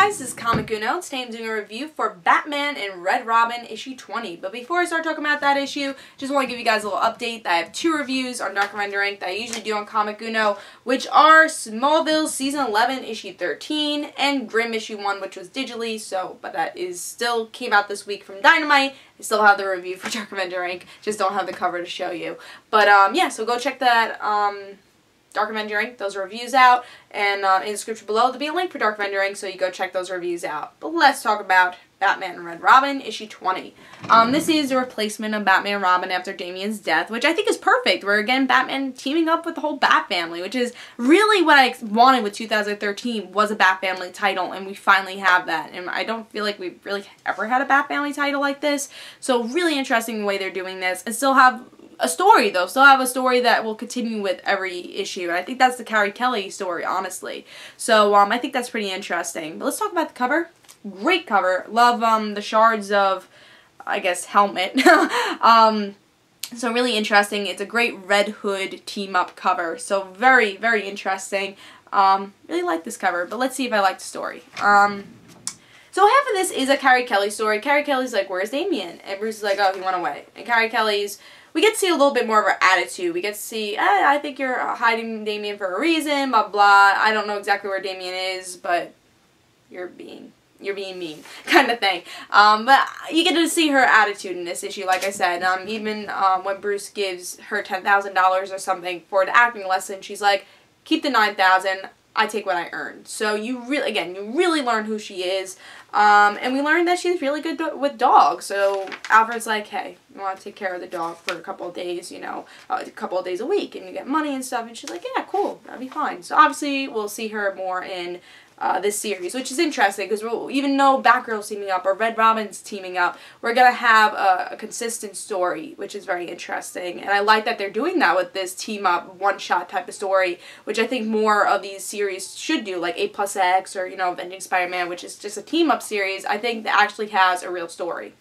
guys, this is Comic Uno. Today I'm doing a review for Batman and Red Robin issue 20. But before I start talking about that issue, just want to give you guys a little update that I have 2 reviews on DarkAvengerINC that I usually do on Comic Uno, which are Smallville Season 11 issue 13 and Grimm issue 1, which was digitally, but that is still came out this week from Dynamite. I still have the review for DarkAvengerINC, just don't have the cover to show you. But yeah, so go check that DarkAvengerINC, those reviews out, and in the description below there'll be a link for DarkAvengerINC, so you go check those reviews out. But let's talk about Batman and Red Robin, issue 20. This is a replacement of Batman and Robin after Damian's death, which I think is perfect. We're again Batman teaming up with the whole Bat family, which is really what I wanted with 2013 was a Bat family title, and we finally have that. And I don't feel like we've really ever had a Bat family title like this, so really interesting the way they're doing this, and still have a story though, still have a story that will continue with every issue. And I think that's the Carrie Kelly story, honestly. So I think that's pretty interesting. But let's talk about the cover. Great cover. Love the shards of, I guess, helmet. So really interesting. It's a great Red Hood team up cover. So very, very interesting. Really like this cover, but let's see if I like the story. So half of this is a Carrie Kelly story. Carrie Kelly's like, where's Damian? And Bruce is like, oh, he went away. And Carrie Kelly's, we get to see a little bit more of her attitude. We get to see, I think you're hiding Damian for a reason, blah, blah. I don't know exactly where Damian is, but you're being mean, kind of thing. But you get to see her attitude in this issue, like I said. Even when Bruce gives her $10,000 or something for an acting lesson, she's like, keep the $9,000. I take what I earned. So you really learn who she is. And we learned that she's really good with dogs. So Alfred's like, hey, you want to take care of the dog for a couple of days, you know, a couple of days a week, and you get money and stuff. And she's like, yeah, cool, that'd be fine. So obviously we'll see her more in this series, which is interesting because even though Batgirl's teaming up or Red Robin's teaming up, we're going to have a consistent story, which is very interesting. And I like that they're doing that with this team-up, one-shot type of story, which I think more of these series should do, like 8+X or, you know, Avenging Spider-Man, which is just a team-up series. I think that actually has a real story.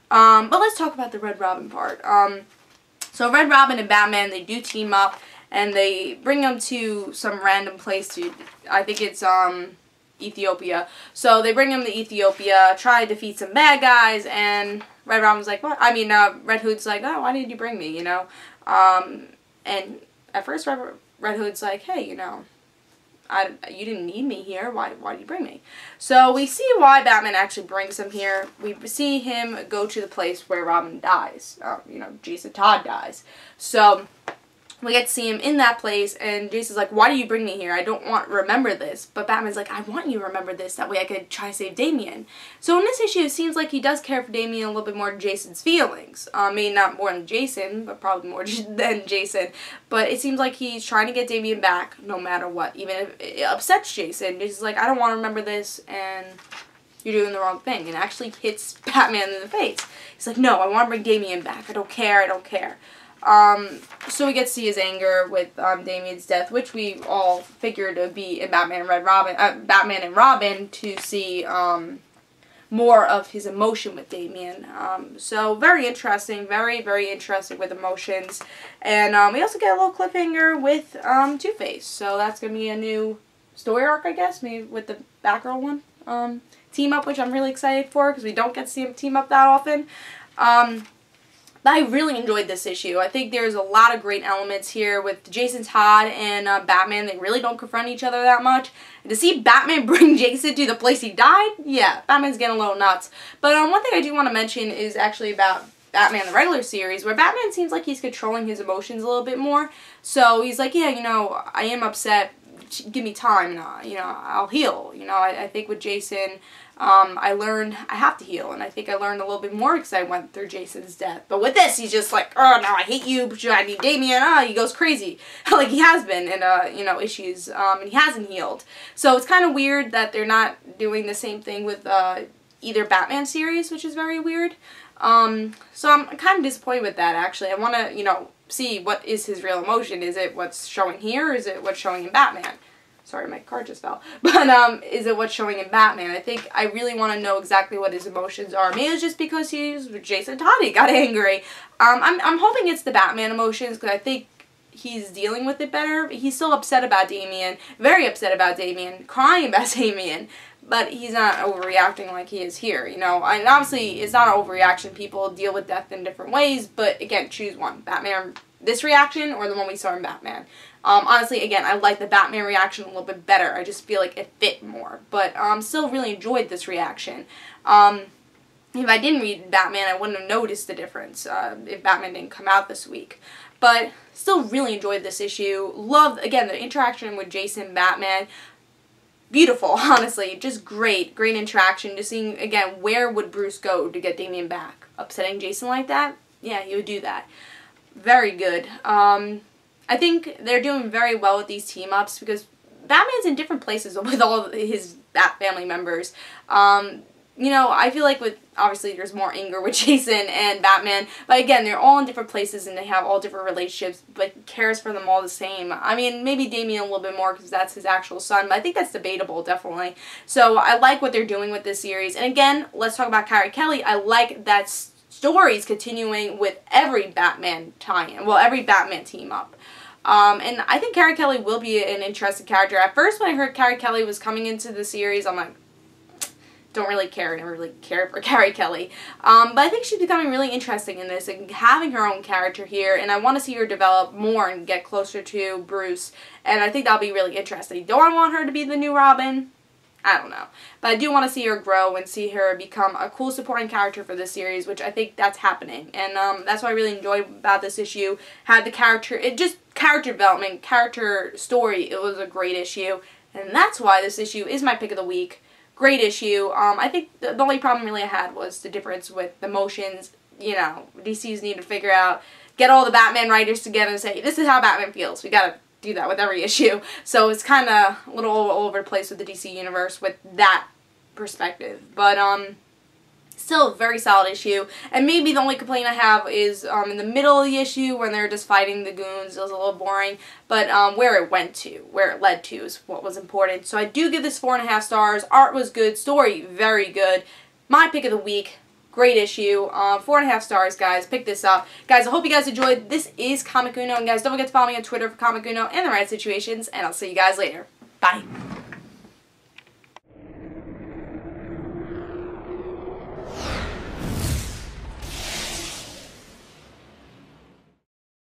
But let's talk about the Red Robin part. So Red Robin and Batman, they do team up. And they bring them to some random place to, I think it's Ethiopia. So they bring him to Ethiopia, try to defeat some bad guys, and Red Robin's like, what? I mean, Red Hood's like, oh, why did you bring me, you know? And at first Red Hood's like, hey, you know, you didn't need me here. Why did you bring me? So we see why Batman actually brings him here. We see him go to the place where Robin dies. You know, Jason Todd dies. So we get to see him in that place, and Jason's like, why do you bring me here? I don't remember this. But Batman's like, I want you to remember this. That way I could try to save Damian. So in this issue, it seems like he does care for Damian a little bit more than Jason's feelings. Maybe not more than Jason, but probably more than Jason. But it seems like he's trying to get Damian back no matter what. Even if it upsets Jason. Jason's like, I don't want to remember this, and you're doing the wrong thing. And actually hits Batman in the face. He's like, no, I want to bring Damian back. I don't care. I don't care. So we get to see his anger with Damian's death, which we all figured would be in Batman and Robin to see more of his emotion with Damian. So very interesting, very, very interesting with emotions. And we also get a little cliffhanger with Two-Face. So that's going to be a new story arc, I guess, maybe with the Batgirl one. Team up, which I'm really excited for because we don't get to see him team up that often. But I really enjoyed this issue. I think there's a lot of great elements here with Jason Todd and Batman. They really don't confront each other that much. And to see Batman bring Jason to the place he died, yeah, Batman's getting a little nuts. But one thing I do want to mention is actually about Batman the regular series, where Batman seems like he's controlling his emotions a little bit more. So he's like, yeah, you know, I am upset. Give me time, you know, I'll heal. You know, I think with Jason, I learned I have to heal, and I think I learned a little bit more because I went through Jason's death. But with this, he's just like, oh, no, I hate you, I need Damian, he goes crazy. Like he has been in, you know, issues, and he hasn't healed. So it's kind of weird that they're not doing the same thing with either Batman series, which is very weird. So I'm kind of disappointed with that, actually. I want to, you know, see what is his real emotion. Is it what's showing here, or is it what's showing in Batman? Sorry, my card just fell. But is it what's showing in Batman? I think I really want to know exactly what his emotions are. Maybe it's just because he's Jason Todd, he got angry. I'm hoping it's the Batman emotions because I think he's dealing with it better. He's still upset about Damian, very upset about Damian, crying about Damian. but he's not overreacting like he is here, you know. And obviously, it's not an overreaction. People deal with death in different ways, but again, choose one. Batman, this reaction, or the one we saw in Batman. Honestly, again, I like the Batman reaction a little bit better. I just feel like it fit more, but still really enjoyed this reaction. If I didn't read Batman, I wouldn't have noticed the difference if Batman didn't come out this week. But still really enjoyed this issue. Loved, again, the interaction with Jason, Batman. Beautiful, honestly. Just great. Great interaction. Just seeing, again, where would Bruce go to get Damian back? Upsetting Jason like that? Yeah, he would do that. Very good. I think they're doing very well with these team-ups because Batman's in different places with all of his Bat family members. You know, I feel like with, obviously there's more anger with Jason and Batman, but again, they're all in different places and they have all different relationships, but he cares for them all the same. I mean, maybe Damian a little bit more because that's his actual son, but I think that's debatable, definitely. So I like what they're doing with this series. And again, let's talk about Carrie Kelly. I like that story's continuing with every Batman tie-in, well, every Batman team-up. And I think Carrie Kelly will be an interesting character. At first, when I heard Carrie Kelly was coming into the series, I'm like, don't really care. I never really cared for Carrie Kelly. But I think she's becoming really interesting in this and having her own character here. And I want to see her develop more and get closer to Bruce. And I think that'll be really interesting. Do I want her to be the new Robin? I don't know. But I do want to see her grow and see her become a cool supporting character for this series, which I think that's happening. And that's what I really enjoyed about this issue. Had the character, character development, character story, it was a great issue. And that's why this issue is my pick of the week. Great issue. I think the only problem really I had was the difference with the motions. You know, DC's need to figure out, get all the Batman writers together and say, this is how Batman feels. We gotta do that with every issue. So it's kind of a little all over the place with the DC universe with that perspective. But, still a very solid issue. And maybe the only complaint I have is in the middle of the issue when they're just fighting the goons. It was a little boring. But where it went to, where it led to is what was important. So I do give this 4.5 stars. Art was good. Story, very good. My pick of the week. Great issue. 4.5 stars, guys. Pick this up. Guys, I hope you guys enjoyed. This is Comic Uno. And guys, don't forget to follow me on Twitter for Comic Uno and the right situations. And I'll see you guys later. Bye.